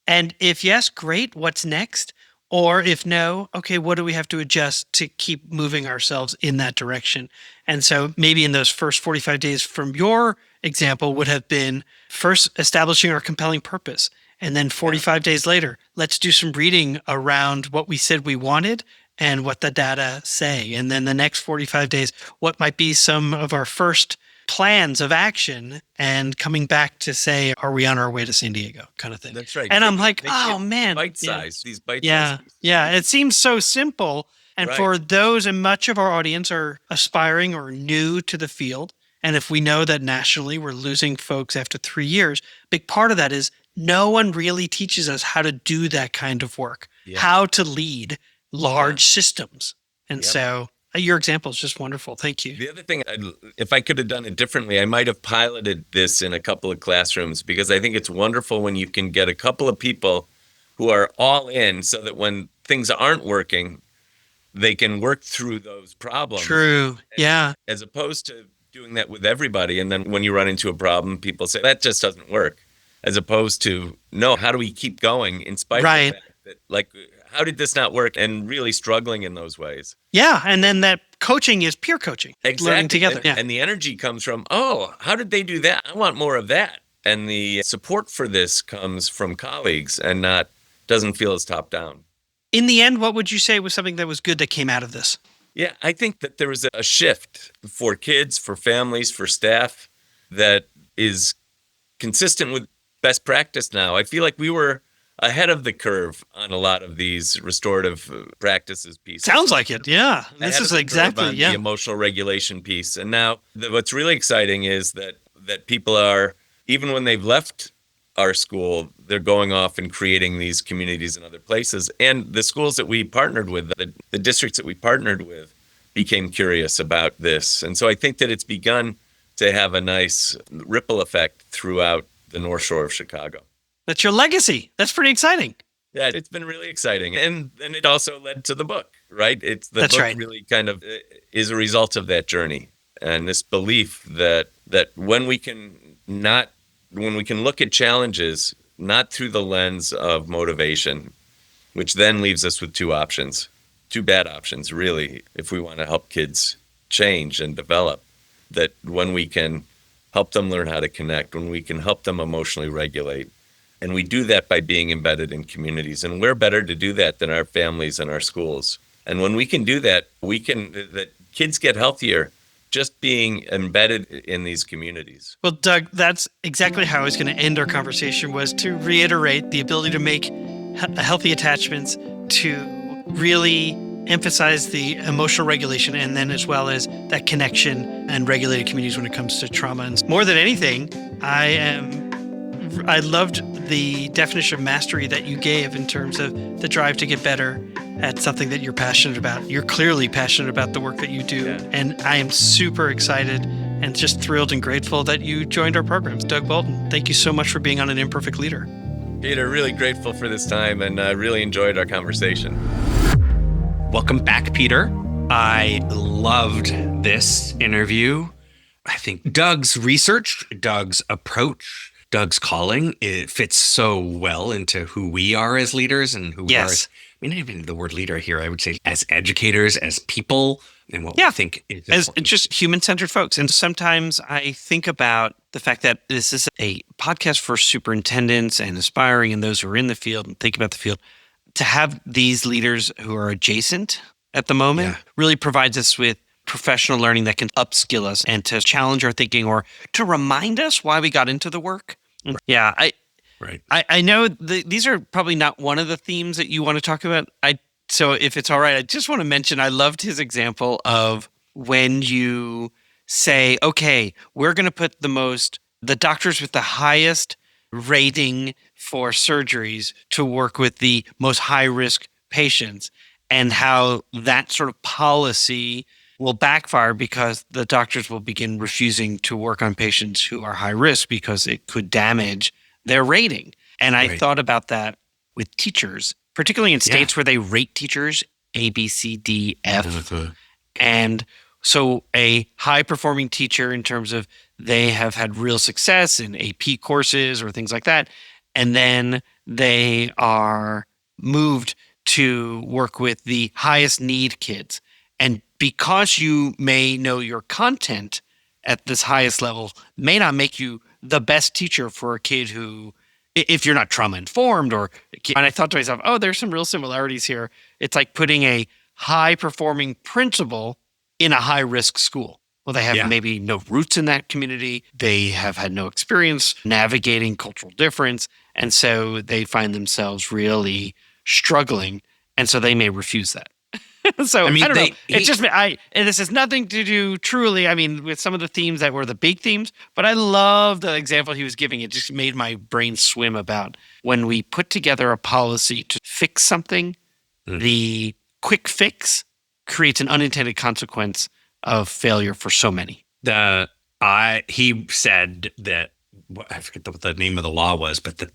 And if yes, great. What's next? Or if no, okay, what do we have to adjust to keep moving ourselves in that direction? And so maybe in those first 45 days from your example would have been first establishing our compelling purpose. And then 45 days later, let's do some reading around what we said we wanted and what the data say. And then the next 45 days, what might be some of our first plans of action, and coming back to say, are we on our way to San Diego kind of thing. That's right. And I'm like, oh man. Bite-sized, these bite-sized. Yeah. It seems so simple. And for those, and much of our audience are aspiring or new to the field. And if we know that nationally we're losing folks after 3 years, a big part of that is no one really teaches us how to do that kind of work, how to lead large systems. And so your example is just wonderful. Thank you. The other thing, if I could have done it differently, I might have piloted this in a couple of classrooms, because I think it's wonderful when you can get a couple of people who are all in, so that when things aren't working, they can work through those problems. True. As opposed to doing that with everybody. And then when you run into a problem, people say, that just doesn't work. As opposed to, no, how do we keep going in spite of the fact that, how did this not work? And really struggling in those ways. Yeah. And then that coaching is peer coaching. Exactly. Learning together. And the energy comes from, how did they do that? I want more of that. And the support for this comes from colleagues and doesn't feel as top down. In the end, what would you say was something that was good that came out of this? Yeah, I think that there was a shift for kids, for families, for staff that is consistent with best practice now. I feel like we were ahead of the curve on a lot of these restorative practices pieces. Sounds like it, yeah. This is exactly, the emotional regulation piece. And now what's really exciting is that people are, even when they've left our school, they're going off and creating these communities in other places. And the schools that we partnered with, the districts that we partnered with, became curious about this. And so I think that it's begun to have a nice ripple effect throughout the North Shore of Chicago. That's your legacy. That's pretty exciting. Yeah, it's been really exciting. And it also led to the book, right? The book really kind of is a result of that journey. And this belief that when we can look at challenges, not through the lens of motivation, which then leaves us with two bad options, really, if we want to help kids change and develop, that when we can help them learn how to connect, when we can help them emotionally regulate, and we do that by being embedded in communities. And we're better to do that than our families and our schools. And when we can do that, that kids get healthier just being embedded in these communities. Well, Doug, that's exactly how I was going to end our conversation, was to reiterate the ability to make healthy attachments, to really emphasize the emotional regulation, and then as well as that connection and regulated communities when it comes to trauma. And more than anything, I loved the definition of mastery that you gave in terms of the drive to get better at something that you're passionate about. You're clearly passionate about the work that you do. Yeah. And I am super excited and just thrilled and grateful that you joined our programs. Doug Bolton, thank you so much for being on An Imperfect Leader. Peter, really grateful for this time, and I really enjoyed our conversation. Welcome back, Peter. I loved this interview. I think Doug's research, Doug's approach, Doug's calling, it fits so well into who we are as leaders and who we are as, not even the word leader here, I would say as educators, as people, and what we think is as important. Just human-centered folks. And sometimes I think about the fact that this is a podcast for superintendents and aspiring and those who are in the field and think about the field. To have these leaders who are adjacent at the moment really provides us with professional learning that can upskill us and to challenge our thinking or to remind us why we got into the work. Right. Yeah, Right. I know these are probably not one of the themes that you want to talk about. So if it's all right, I just want to mention I loved his example of when you say, okay, we're going to put the doctors with the highest rating for surgeries to work with the most high-risk patients, and how that sort of policy will backfire because the doctors will begin refusing to work on patients who are high risk because it could damage their rating. And I thought about that with teachers, particularly in states where they rate teachers A, B, C, D, F. And so a high-performing teacher in terms of they have had real success in AP courses or things like that, and then they are moved to work with the highest need kids. And because you may know your content at this highest level may not make you the best teacher for a kid who, if you're not trauma informed and I thought to myself, oh, there's some real similarities here. It's like putting a high performing principal in a high risk school. Well, they have maybe no roots in that community. They have had no experience navigating cultural difference. And so they find themselves really struggling. And so they may refuse that. So I don't know. It's just and this has nothing to do truly, with some of the themes that were the big themes, but I love the example he was giving. It just made my brain swim about when we put together a policy to fix something, the quick fix creates an unintended consequence of failure for so many. He said that, I forget what the name of the law was, but that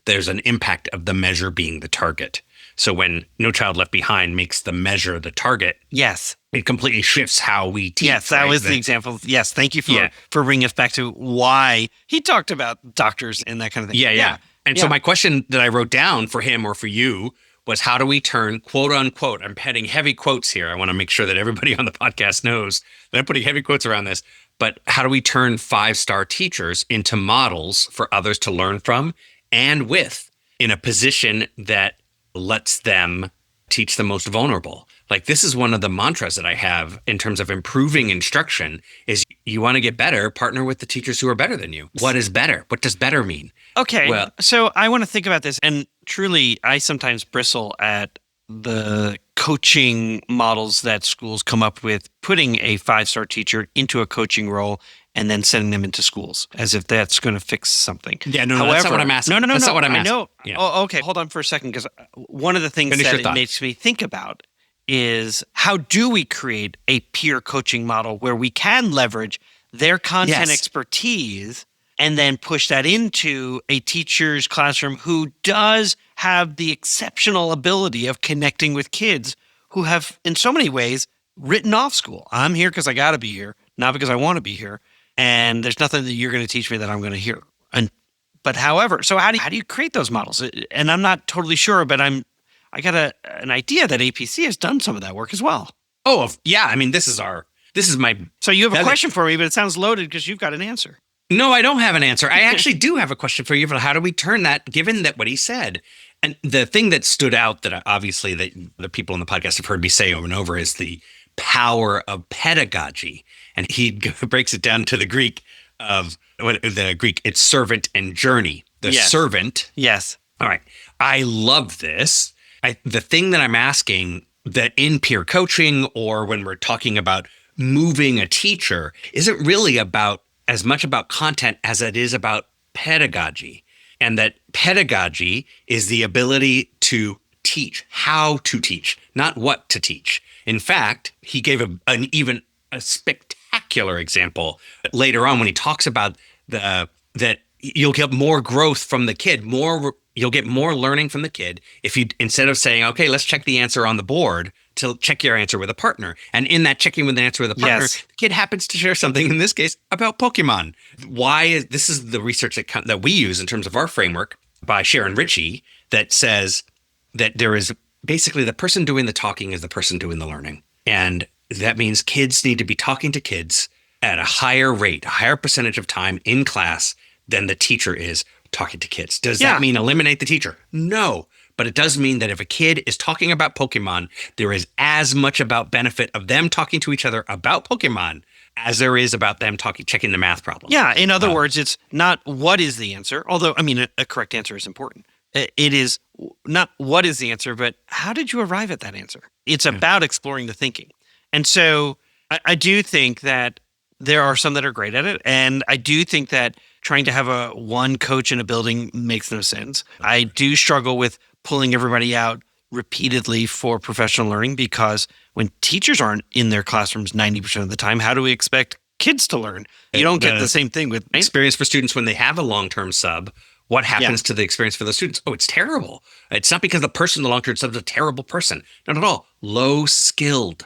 there's an impact of the measure being the target. So when No Child Left Behind makes the measure the target, it completely shifts how we teach. Yes, that was the example. Yes, thank you for bringing us back to why he talked about doctors and that kind of thing. Yeah. And so my question that I wrote down for him or for you was, how do we turn, quote unquote, I'm heading heavy quotes here. I want to make sure that everybody on the podcast knows that I'm putting heavy quotes around this. But how do we turn 5-star teachers into models for others to learn from and with, in a position that lets them teach the most vulnerable? Like, this is one of the mantras that I have in terms of improving instruction is you want to get better, partner with the teachers who are better than you. What is better? What does better mean? Okay. Well, so I want to think about this. And truly, I sometimes bristle at the coaching models that schools come up with, putting a 5-star teacher into a coaching role and then sending them into schools as if that's going to fix something. Yeah, no, that's not what I'm asking. No. That's not what I'm asking. I know. Yeah. Oh, okay. Hold on for a second, because one of the things that it makes me think about is how do we create a peer coaching model where we can leverage their content expertise and then push that into a teacher's classroom who does have the exceptional ability of connecting with kids who have, in so many ways, written off school. I'm here because I got to be here, not because I want to be here. And there's nothing that you're going to teach me that I'm going to hear. But however, so how do you create those models? And I'm not totally sure, but I got an idea that APC has done some of that work as well. Oh, yeah. I mean, this is my. So you have a question for me, but it sounds loaded because you've got an answer. No, I don't have an answer. I actually do have a question for you. How do we turn that, given that what he said? And the thing that stood out that obviously that the people on the podcast have heard me say over and over is the power of pedagogy. And he breaks it down to the Greek it's servant and journey. The servant. Yes. All right. I love this. The thing that I'm asking that in peer coaching or when we're talking about moving a teacher isn't really as much about content as it is about pedagogy. And that pedagogy is the ability to teach, how to teach, not what to teach. In fact, he gave a spectacular example later on when he talks about that you'll get more growth from the kid, you'll get more learning from the kid if you, instead of saying, okay, let's check the answer on the board, to check your answer with a partner. And in that checking with the answer with a partner, the kid happens to share something, in this case, about Pokemon. This is the research that we use in terms of our framework by Sharon Ritchie that says that there is basically the person doing the talking is the person doing the learning. And that means kids need to be talking to kids at a higher rate, a higher percentage of time in class than the teacher is talking to kids. Does that mean eliminate the teacher? No. But it does mean that if a kid is talking about Pokemon, there is as much about benefit of them talking to each other about Pokemon as there is about them checking the math problem. Yeah. In other words, it's not what is the answer, although, I mean, a correct answer is important. It is not what is the answer, but how did you arrive at that answer? It's about exploring the thinking. And so I do think that there are some that are great at it. And I do think that trying to have one coach in a building makes no sense. I do struggle with pulling everybody out repeatedly for professional learning because when teachers aren't in their classrooms 90% of the time, how do we expect kids to learn? You don't get the same thing with experience for students when they have a long-term sub. What happens to the experience for those students? Oh, it's terrible. It's not because the long-term sub is a terrible person. Not at all. Low-skilled.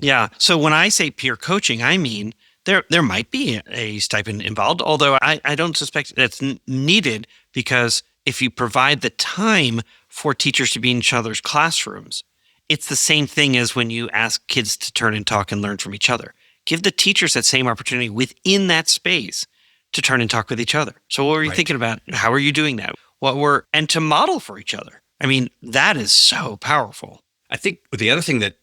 Yeah. So when I say peer coaching, I mean there might be a stipend involved, although I don't suspect that's needed because if you provide the time for teachers to be in each other's classrooms, it's the same thing as when you ask kids to turn and talk and learn from each other. Give the teachers that same opportunity within that space to turn and talk with each other. So what were you thinking about? How are you doing that? And to model for each other. I mean, that is so powerful. I think the other thing that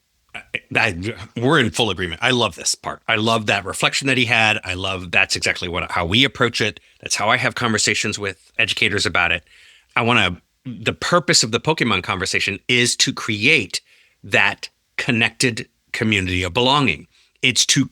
we're in full agreement. I love this part. I love that reflection that he had. I love that's exactly how we approach it. That's how I have conversations with educators about it. The purpose of the Pokemon conversation is to create that connected community of belonging. It's to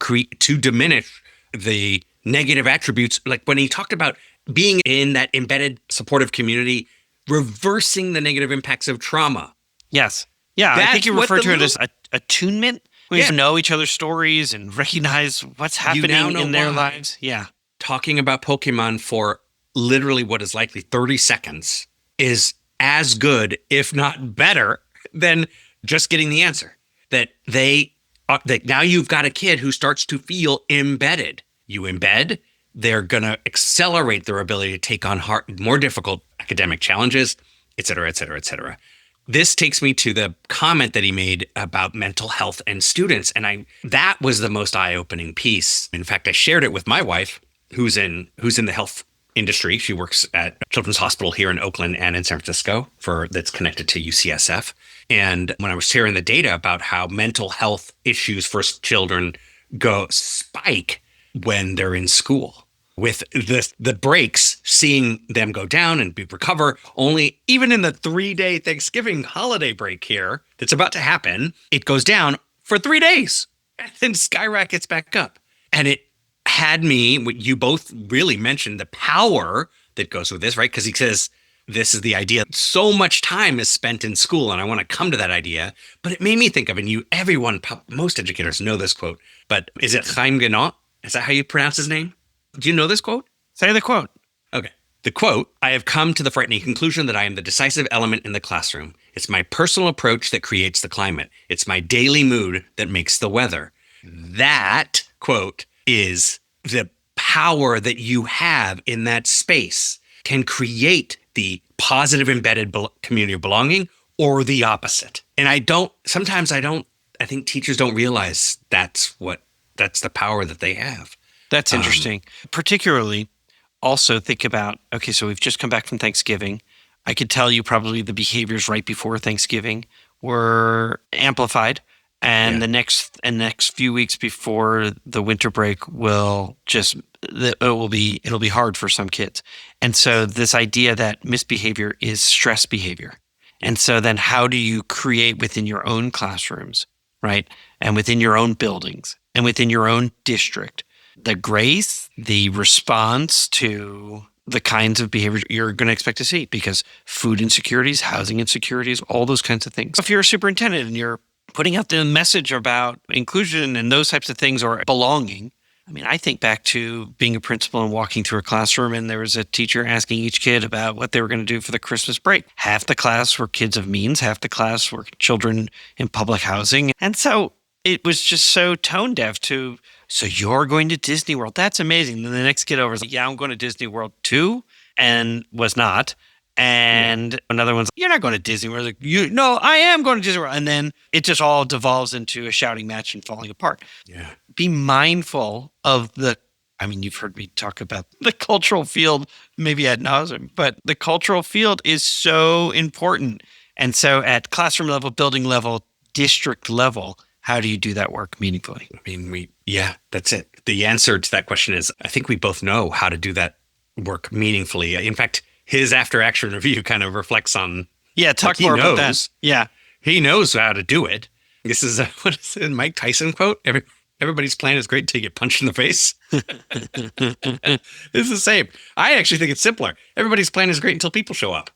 diminish the negative attributes. Like when he talked about being in that embedded supportive community, reversing the negative impacts of trauma. Yes. Yeah, I think you refer to it as attunement. We know each other's stories and recognize what's happening in their lives. Yeah. Talking about Pokemon for literally what is likely 30 seconds is as good, if not better, than just getting the answer. That now you've got a kid who starts to feel embedded. You embed, they're going to accelerate their ability to take on more difficult academic challenges, et cetera, et cetera, et cetera. This takes me to the comment that he made about mental health and students. And that was the most eye-opening piece. In fact, I shared it with my wife, who's in the health industry. She works at Children's Hospital here in Oakland and in San Francisco that's connected to UCSF. And when I was sharing the data about how mental health issues for children spike when they're in school, with the breaks, seeing them go down and recover, only even in the 3-day Thanksgiving holiday break here that's about to happen, it goes down for 3 days and then skyrockets back up. And it had me, you both really mentioned the power that goes with this, right? Because he says this is the idea. So much time is spent in school, and I want to come to that idea. But it made me think of, most educators know this quote, but is it Chaim Genot? Is that how you pronounce his name? Do you know this quote? Say the quote. Okay. The quote, I have come to the frightening conclusion that I am the decisive element in the classroom. It's my personal approach that creates the climate. It's my daily mood that makes the weather. That quote is the power that you have in that space can create the positive embedded community of belonging or the opposite. And I think teachers don't realize that's the power that they have. That's interesting. Particularly, also think about, okay, so we've just come back from Thanksgiving. I could tell you probably the behaviors right before Thanksgiving were amplified. And the next few weeks before the winter break it'll be hard for some kids. And so this idea that misbehavior is stress behavior. And so then how do you create within your own classrooms, right? And within your own buildings and within your own district, the grace, the response to the kinds of behaviors you're going to expect to see, because food insecurities, housing insecurities, all those kinds of things. If you're a superintendent and you're putting out the message about inclusion and those types of things or belonging. I mean, I think back to being a principal and walking through a classroom, and there was a teacher asking each kid about what they were going to do for the Christmas break. Half the class were kids of means, half the class were children in public housing. And so it was just so tone deaf to, so you're going to Disney World. That's amazing. Then the next kid over was like, yeah, I'm going to Disney World too, and was not. And another one's, you're not going to Disney World. Like, no, I am going to Disney World. And then it just all devolves into a shouting match and falling apart. Yeah. Be mindful of you've heard me talk about the cultural field, maybe ad nauseum, but the cultural field is so important. And so at classroom level, building level, district level, how do you do that work meaningfully? I mean, that's it. The answer to that question is, I think we both know how to do that work meaningfully. In fact, his after-action review kind of reflects on. Yeah, talk more about that. Yeah, he knows how to do it. This is what is it, Mike Tyson quote? Everybody's plan is great until you get punched in the face. It's the same. I actually think it's simpler. Everybody's plan is great until people show up.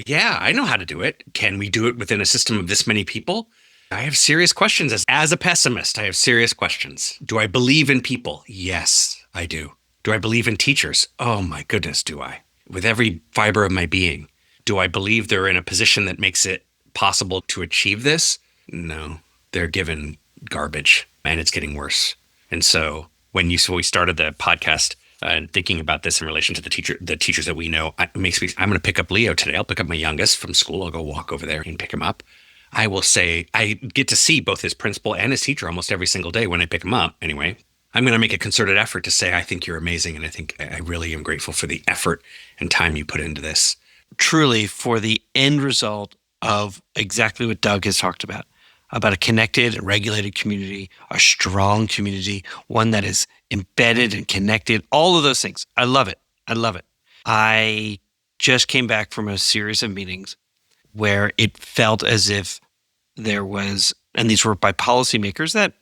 Yeah, I know how to do it. Can we do it within a system of this many people? I have serious questions. As a pessimist, I have serious questions. Do I believe in people? Yes, I do. Do I believe in teachers? Oh my goodness, do I? With every fiber of my being. Do I believe they're in a position that makes it possible to achieve this? No, they're given garbage, and it's getting worse. And so when we started the podcast and thinking about this in relation to the teachers that we know, I'm going to pick up Leo today. I'll pick up my youngest from school. I'll go walk over there and pick him up. I will say I get to see both his principal and his teacher almost every single day when I pick him up. Anyway, I'm going to make a concerted effort to say, I think you're amazing. And I think I really am grateful for the effort and time you put into this. Truly, for the end result of exactly what Doug has talked about a connected and regulated community, a strong community, one that is embedded and connected, all of those things. I love it. I love it. I just came back from a series of meetings where it felt as if there was, and these were by policymakers that,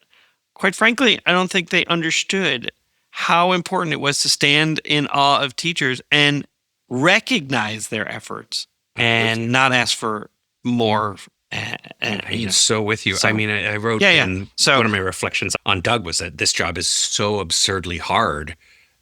quite frankly, I don't think they understood how important it was to stand in awe of teachers and recognize their efforts and not ask for more. I'm so with you. So, I wrote in one of my reflections on Doug was that this job is so absurdly hard.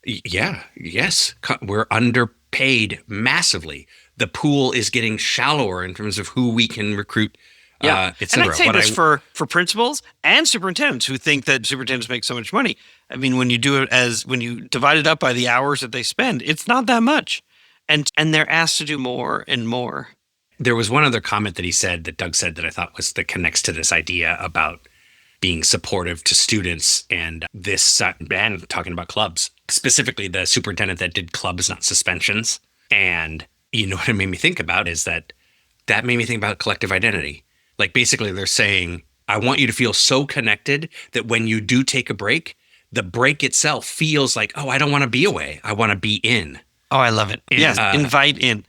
Yes, we're underpaid massively. The pool is getting shallower in terms of who we can recruit. Et cetera. And I'd say this for principals and superintendents who think that superintendents make so much money. I mean, when you divide it up by the hours that they spend, it's not that much. And they're asked to do more and more. There was one other comment that Doug said that I thought connects to this idea about being supportive to students and this, and talking about clubs, specifically the superintendent that did clubs, not suspensions. And you know what it made me think about is that made me think about collective identity. Like basically they're saying, I want you to feel so connected that when you do take a break, the break itself feels like, oh, I don't want to be away. I want to be in. Oh, I love it. Yes, invite in.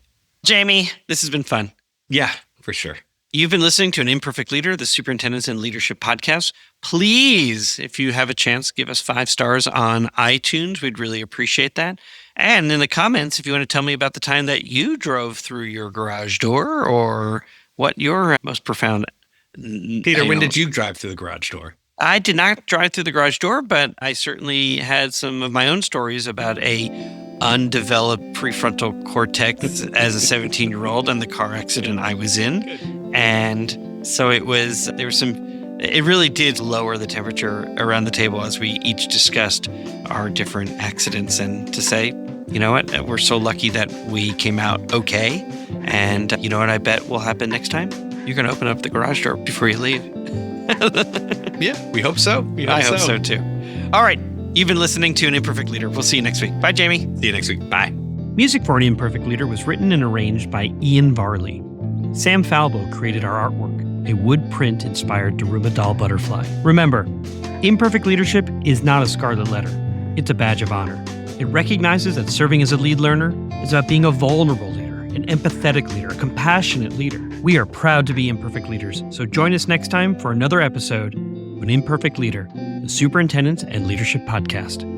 Jamie, this has been fun. Yeah, for sure. You've been listening to An Imperfect Leader, the Superintendents and Leadership Podcast. Please, if you have a chance, give us 5 stars on iTunes. We'd really appreciate that. And in the comments, if you want to tell me about the time that you drove through your garage door or what your most profound... Peter, when did you drive through the garage door? I did not drive through the garage door, but I certainly had some of my own stories about a undeveloped prefrontal cortex as a 17-year-old and the car accident I was in. And so it really did lower the temperature around the table as we each discussed our different accidents, and to say, you know what, we're so lucky that we came out okay. And you know what I bet will happen next time? You're going to open up the garage door before you leave. Yeah, we hope so. I hope so too. All right. You've been listening to An Imperfect Leader. We'll see you next week. Bye, Jamie. See you next week. Bye. Music for An Imperfect Leader was written and arranged by Ian Varley. Sam Falbo created our artwork, a wood print inspired Daruma doll butterfly. Remember, imperfect leadership is not a scarlet letter. It's a badge of honor. It recognizes that serving as a lead learner is about being a vulnerable leader, an empathetic leader, a compassionate leader. We are proud to be imperfect leaders, so join us next time for another episode of An Imperfect Leader, the Superintendents and Leadership Podcast.